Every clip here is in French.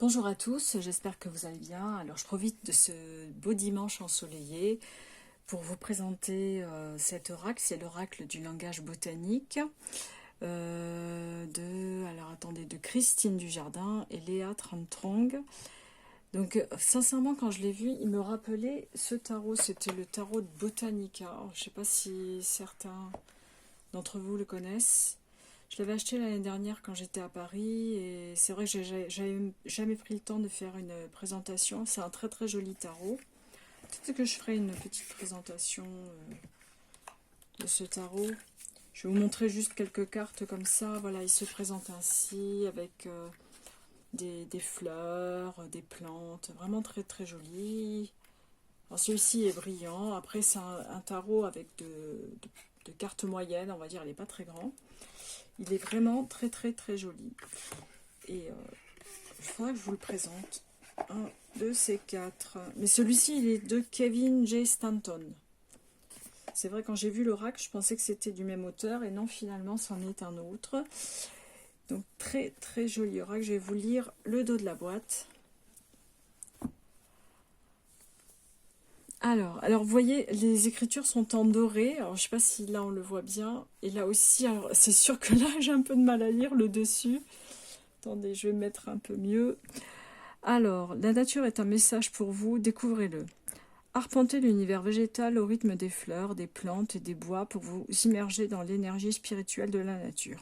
Bonjour à tous, j'espère que vous allez bien. Alors je profite de ce beau dimanche ensoleillé pour vous présenter cet oracle. C'est l'oracle du langage botanique alors attendez, de Christine Dujardin et Léa Tramtrong. Donc sincèrement quand je l'ai vu, il me rappelait ce tarot, c'était le tarot de Botanica. Alors, je ne sais pas si certains d'entre vous le connaissent. Je l'avais acheté l'année dernière quand j'étais à Paris et c'est vrai que j'avais jamais pris le temps de faire une présentation. C'est un très très joli tarot. Peut-être que je ferai une petite présentation de ce tarot. Je vais vous montrer juste quelques cartes comme ça. Voilà, il se présente ainsi avec des fleurs, des plantes, vraiment très très joli. Alors celui-ci est brillant. Après c'est un tarot avec de cartes moyennes, on va dire, il n'est pas très grand. Il est vraiment très très très joli. Et il faudra que je vous le présente. Un de ces quatre. Mais celui-ci, il est de Kevin J. Stanton. C'est vrai, quand j'ai vu l'oracle, je pensais que c'était du même auteur. Et non, finalement, c'en est un autre. Donc, très très joli oracle. Je vais vous lire le dos de la boîte. Alors, vous voyez, les écritures sont en doré. Alors, je ne sais pas si là, on le voit bien. Et là aussi, alors, c'est sûr que là, j'ai un peu de mal à lire le dessus. Attendez, je vais mettre un peu mieux. Alors, la nature est un message pour vous, découvrez-le. Arpentez l'univers végétal au rythme des fleurs, des plantes et des bois pour vous immerger dans l'énergie spirituelle de la nature.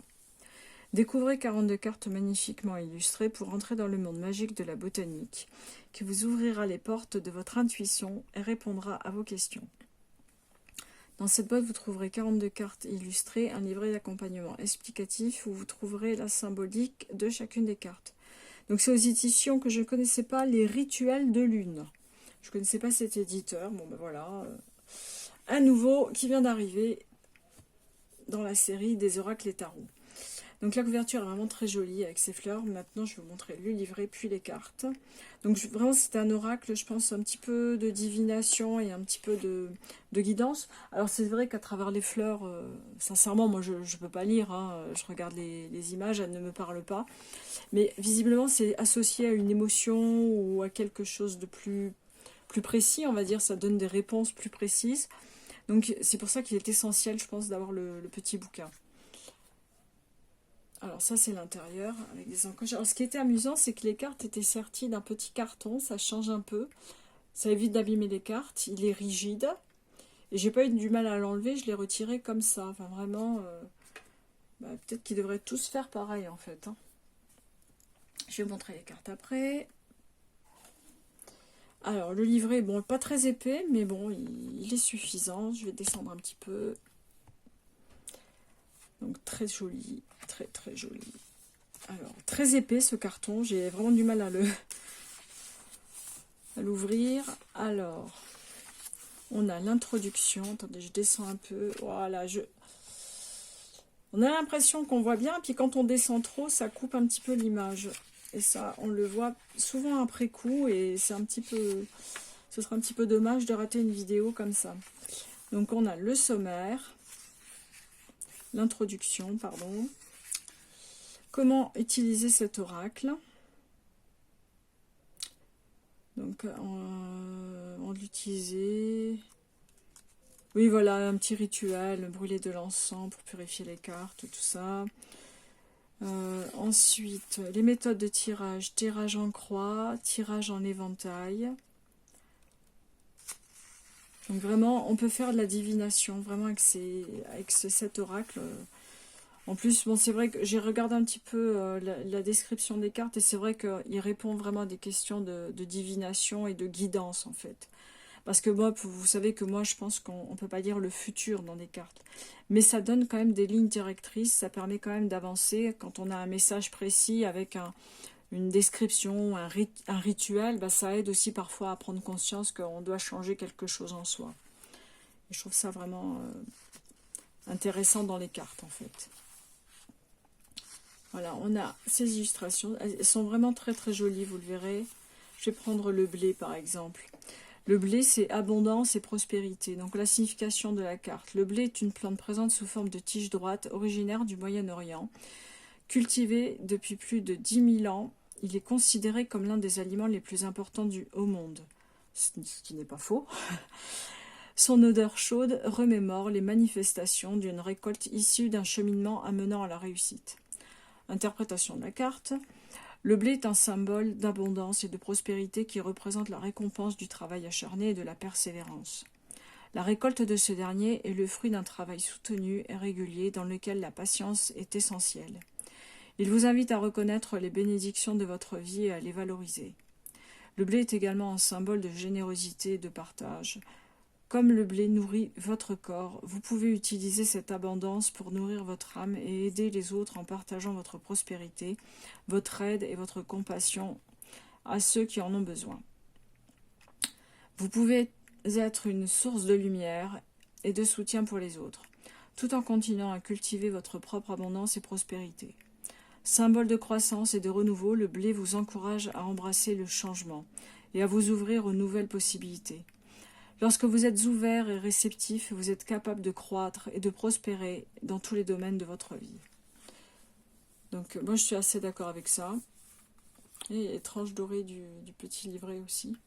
Découvrez 42 cartes magnifiquement illustrées pour entrer dans le monde magique de la botanique, qui vous ouvrira les portes de votre intuition et répondra à vos questions. Dans cette boîte, vous trouverez 42 cartes illustrées, un livret d'accompagnement explicatif où vous trouverez la symbolique de chacune des cartes. Donc c'est aux éditions que je ne connaissais pas, les rituels de lune. Je ne connaissais pas cet éditeur. Bon ben voilà, un nouveau qui vient d'arriver dans la série des oracles et tarots. Donc la couverture est vraiment très jolie avec ses fleurs. Maintenant je vais vous montrer le livret puis les cartes. Donc vraiment c'est un oracle, je pense un petit peu de divination et un petit peu de guidance. Alors c'est vrai qu'à travers les fleurs, sincèrement moi je ne peux pas lire, hein. Je regarde les images, elles ne me parlent pas. Mais visiblement c'est associé à une émotion ou à quelque chose de plus précis, on va dire, ça donne des réponses plus précises. Donc c'est pour ça qu'il est essentiel, je pense, d'avoir le petit bouquin. Alors ça c'est l'intérieur avec des encoches. Alors ce qui était amusant, c'est que les cartes étaient serties d'un petit carton, ça change un peu. Ça évite d'abîmer les cartes, il est rigide. Et j'ai pas eu du mal à l'enlever, je l'ai retiré comme ça. Enfin vraiment, peut-être qu'ils devraient tous faire pareil en fait, hein. Je vais vous montrer les cartes après. Alors le livret, bon, pas très épais, mais bon, il est suffisant. Je vais descendre un petit peu. Donc très joli, très très joli. Alors, très épais ce carton, j'ai vraiment du mal à l'ouvrir. Alors, on a l'introduction. Attendez, je descends un peu. Voilà, on a l'impression qu'on voit bien, puis quand on descend trop, ça coupe un petit peu l'image. Et ça, on le voit souvent après coup, et c'est un petit peu... Ce serait un petit peu dommage de rater une vidéo comme ça. Donc, on a le sommaire. L'introduction, pardon. Comment utiliser cet oracle? Donc, on l'utilisait. Oui, voilà, un petit rituel, brûler de l'encens pour purifier les cartes, tout ça. Ensuite, les méthodes de tirage. Tirage en croix, tirage en éventail. Donc vraiment, on peut faire de la divination, vraiment avec cet oracle. En plus, bon, c'est vrai que j'ai regardé un petit peu la description des cartes et c'est vrai qu'il répond vraiment à des questions de divination et de guidance en fait. Parce que moi, vous savez que moi, je pense qu'on ne peut pas dire le futur dans des cartes. Mais ça donne quand même des lignes directrices, ça permet quand même d'avancer. Quand on a un message précis avec une description, un rituel, bah, ça aide aussi parfois à prendre conscience qu'on doit changer quelque chose en soi. Et je trouve ça vraiment intéressant dans les cartes en fait. Voilà, on a ces illustrations. Elles sont vraiment très très jolies, vous le verrez. Je vais prendre le blé par exemple. Le blé, c'est abondance et prospérité. Donc la signification de la carte. Le blé est une plante présente sous forme de tige droite, originaire du Moyen-Orient. Cultivée depuis plus de 10 000 ans, il est considéré comme l'un des aliments les plus importants au monde, ce qui n'est pas faux. Son odeur chaude remémore les manifestations d'une récolte issue d'un cheminement amenant à la réussite. Interprétation de la carte. Le blé est un symbole d'abondance et de prospérité qui représente la récompense du travail acharné et de la persévérance. La récolte de ce dernier est le fruit d'un travail soutenu et régulier dans lequel la patience est essentielle. Il vous invite à reconnaître les bénédictions de votre vie et à les valoriser. Le blé est également un symbole de générosité et de partage. Comme le blé nourrit votre corps, vous pouvez utiliser cette abondance pour nourrir votre âme et aider les autres en partageant votre prospérité, votre aide et votre compassion à ceux qui en ont besoin. Vous pouvez être une source de lumière et de soutien pour les autres, tout en continuant à cultiver votre propre abondance et prospérité. Symbole de croissance et de renouveau, le blé vous encourage à embrasser le changement et à vous ouvrir aux nouvelles possibilités. Lorsque vous êtes ouvert et réceptif, vous êtes capable de croître et de prospérer dans tous les domaines de votre vie. Donc moi je suis assez d'accord avec ça. Et les tranches dorées du petit livret aussi.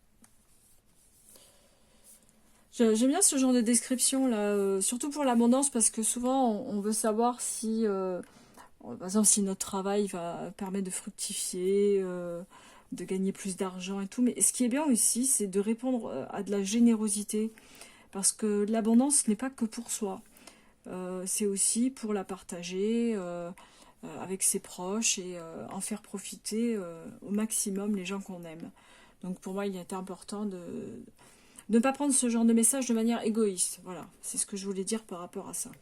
J'aime bien ce genre de description là, surtout pour l'abondance, parce que souvent on veut savoir si, par exemple, si notre travail va permettre de fructifier, de gagner plus d'argent et tout. Mais ce qui est bien aussi, c'est de répondre à de la générosité, parce que l'abondance n'est pas que pour soi. C'est aussi pour la partager avec ses proches et en faire profiter au maximum les gens qu'on aime. Donc pour moi, il est important de ne pas prendre ce genre de message de manière égoïste. Voilà, c'est ce que je voulais dire par rapport à ça.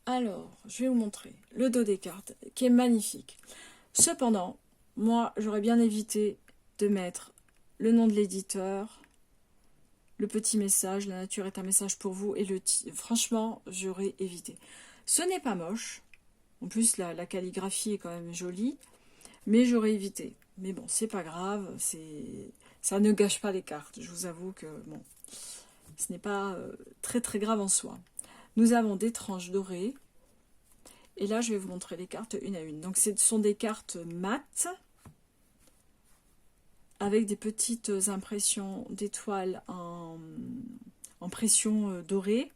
Alors, je vais vous montrer le dos des cartes, qui est magnifique. Cependant, moi, j'aurais bien évité de mettre le nom de l'éditeur, le petit message, la nature est un message pour vous, et franchement, j'aurais évité. Ce n'est pas moche, en plus la calligraphie est quand même jolie, mais j'aurais évité. Mais bon, c'est pas grave, ça ne gâche pas les cartes, je vous avoue que bon, ce n'est pas très très grave en soi. Nous avons des tranches dorées. Et là, je vais vous montrer les cartes une à une. Donc, ce sont des cartes mates avec des petites impressions d'étoiles en pression dorée.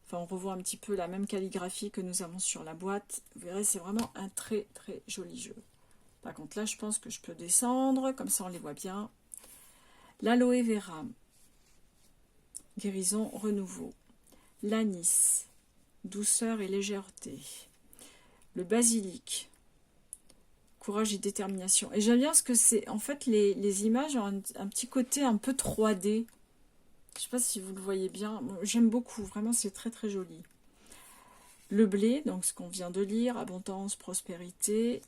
Enfin, on revoit un petit peu la même calligraphie que nous avons sur la boîte. Vous verrez, c'est vraiment un très très joli jeu. Par contre, là, je pense que je peux descendre. Comme ça, on les voit bien. L'aloe vera. Guérison, renouveau. L'anis, douceur et légèreté. Le basilic, courage et détermination. Et j'aime bien ce que c'est. En fait, les images ont un petit côté un peu 3D. Je ne sais pas si vous le voyez bien. Bon, j'aime beaucoup, vraiment, c'est très très joli. Le blé, donc ce qu'on vient de lire, abondance, prospérité.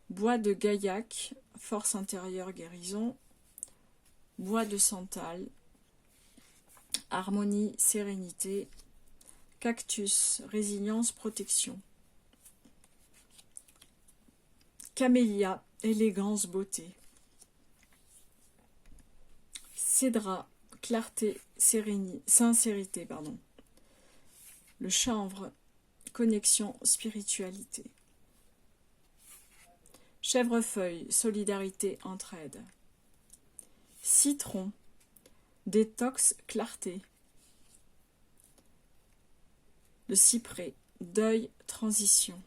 Bois de gaillac, force intérieure, guérison. Bois de santal, harmonie, sérénité. Cactus, résilience, protection. Camélia, élégance, beauté. Cédra, clarté, sincérité, pardon. Le chanvre, connexion, spiritualité. Chèvrefeuille, solidarité, entraide. Citron, détox, clarté. Le cyprès, deuil, transition.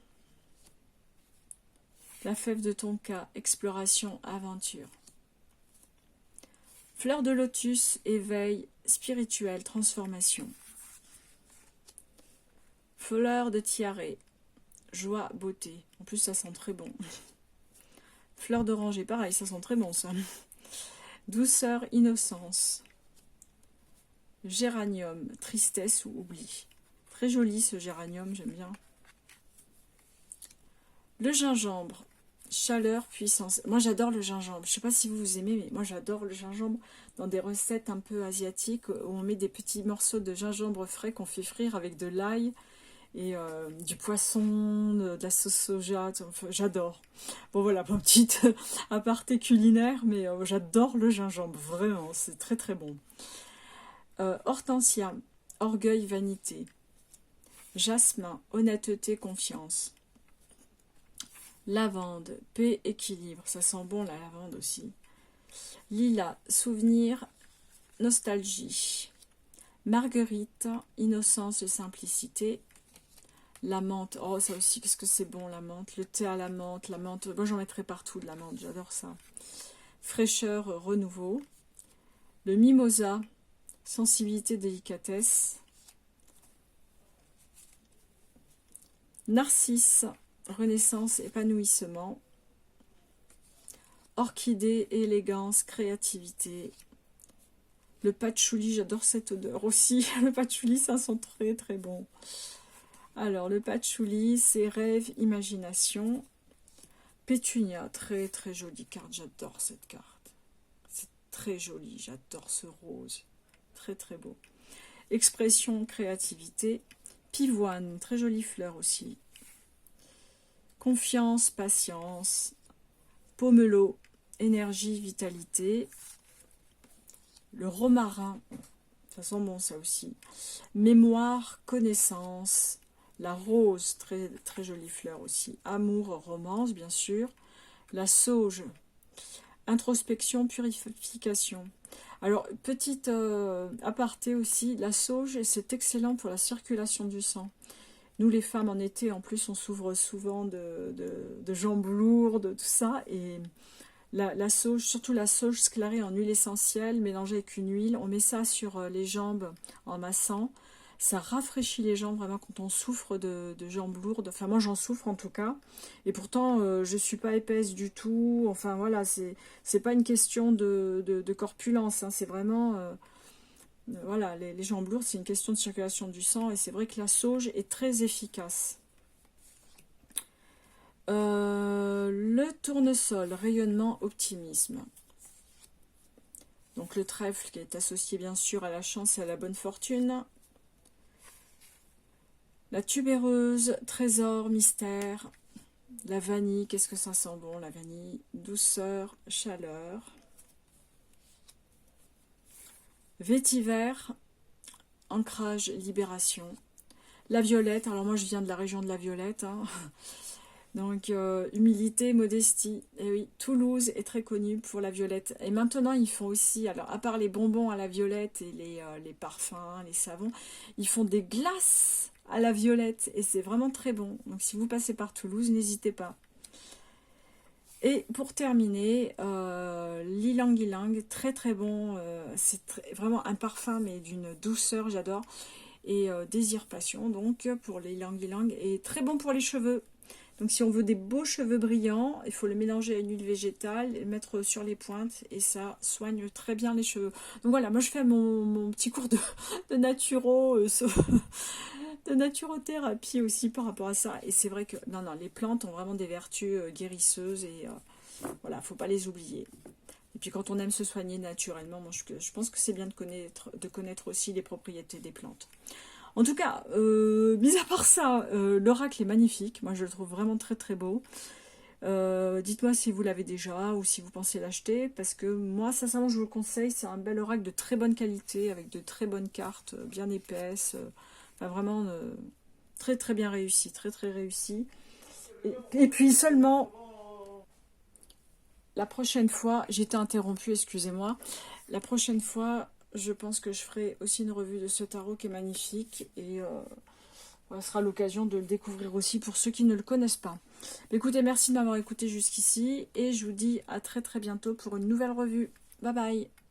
La fève de tonka, exploration, aventure. Fleur de lotus, éveil, spirituel, transformation. Fleur de tiare, joie, beauté. En plus, ça sent très bon. Fleur d'oranger, pareil, ça sent très bon, ça. Douceur, innocence. Géranium, tristesse ou oubli. Très joli ce géranium, j'aime bien. Le gingembre, chaleur, puissance. Moi j'adore le gingembre. Je ne sais pas si vous aimez, mais moi j'adore le gingembre dans des recettes un peu asiatiques où on met des petits morceaux de gingembre frais qu'on fait frire avec de l'ail et du poisson, de la sauce soja. Enfin, j'adore. Bon voilà, ma petite aparté culinaire, mais j'adore le gingembre, vraiment, c'est très très bon. Hortensia, orgueil, vanité. Jasmin, honnêteté, confiance. Lavande, paix, équilibre. Ça sent bon la lavande aussi. Lilas, souvenir, nostalgie. Marguerite, innocence et simplicité. La menthe, oh ça aussi, qu'est-ce que c'est bon la menthe. Le thé à la menthe, moi j'en mettrai partout de la menthe, j'adore ça. Fraîcheur, renouveau. Le mimosa, sensibilité, délicatesse. Narcisse, renaissance, épanouissement. Orchidée, élégance, créativité. Le patchouli, j'adore cette odeur aussi. Le patchouli, ça sent très très bon. Alors, le patchouli, c'est rêve, imagination. Pétunia, très très jolie carte. J'adore cette carte. C'est très joli. J'adore ce rose. Très très beau. Expression, créativité. Pivoine, très jolie fleur aussi. Confiance, patience. Pomelo, énergie, vitalité. Le romarin, ça sent bon ça aussi. Mémoire, connaissance. La rose, très, très jolie fleur aussi. Amour, romance, bien sûr. La sauge, introspection, purification. Alors, petite aparté aussi, la sauge, c'est excellent pour la circulation du sang. Nous, les femmes, en été, en plus, on s'ouvre souvent de jambes lourdes, tout ça. Et la sauge, surtout la sauge sclarée en huile essentielle, mélangée avec une huile, on met ça sur les jambes en massant. Ça rafraîchit les jambes vraiment quand on souffre de jambes lourdes. Enfin, moi, j'en souffre en tout cas. Et pourtant, je ne suis pas épaisse du tout. Enfin, voilà, c'est pas une question de corpulence. Hein. C'est vraiment... voilà, les jambes lourdes, c'est une question de circulation du sang. Et c'est vrai que la sauge est très efficace. Le tournesol, rayonnement, optimisme. Donc le trèfle qui est associé bien sûr à la chance et à la bonne fortune. La tubéreuse, trésor, mystère. La vanille, qu'est-ce que ça sent bon la vanille. Douceur, chaleur. Vétiver, ancrage, libération. La violette, alors moi je viens de la région de la Violette, hein. Donc humilité, modestie. Et oui, Toulouse est très connue pour la violette. Et maintenant ils font aussi, alors à part les bonbons à la violette et les parfums, les savons, ils font des glaces à la violette et c'est vraiment très bon. Donc si vous passez par Toulouse, n'hésitez pas. Et pour terminer, l'ylang ylang, très très bon. C'est vraiment un parfum mais d'une douceur, j'adore. Et désir passion, donc pour les ylang ylang. Et très bon pour les cheveux. Donc si on veut des beaux cheveux brillants, il faut le mélanger à une huile végétale, et mettre sur les pointes et ça soigne très bien les cheveux. Donc voilà, moi je fais mon petit cours de naturo, de naturothérapie aussi par rapport à ça. Et c'est vrai que non, les plantes ont vraiment des vertus guérisseuses et voilà, faut pas les oublier. Et puis quand on aime se soigner naturellement, moi, je pense que c'est bien de connaître aussi les propriétés des plantes. En tout cas, mis à part ça, l'oracle est magnifique. Moi, je le trouve vraiment très très beau. Dites-moi si vous l'avez déjà ou si vous pensez l'acheter. Parce que moi, sincèrement, je vous le conseille. C'est un bel oracle de très bonne qualité, avec de très bonnes cartes, bien épaisses. Enfin, vraiment très très bien réussi. Très très réussi. Et puis seulement, la prochaine fois, j'étais interrompue, excusez-moi. La prochaine fois... Je pense que je ferai aussi une revue de ce tarot qui est magnifique et ça sera l'occasion de le découvrir aussi pour ceux qui ne le connaissent pas. Écoutez, merci de m'avoir écouté jusqu'ici et je vous dis à très très bientôt pour une nouvelle revue. Bye bye!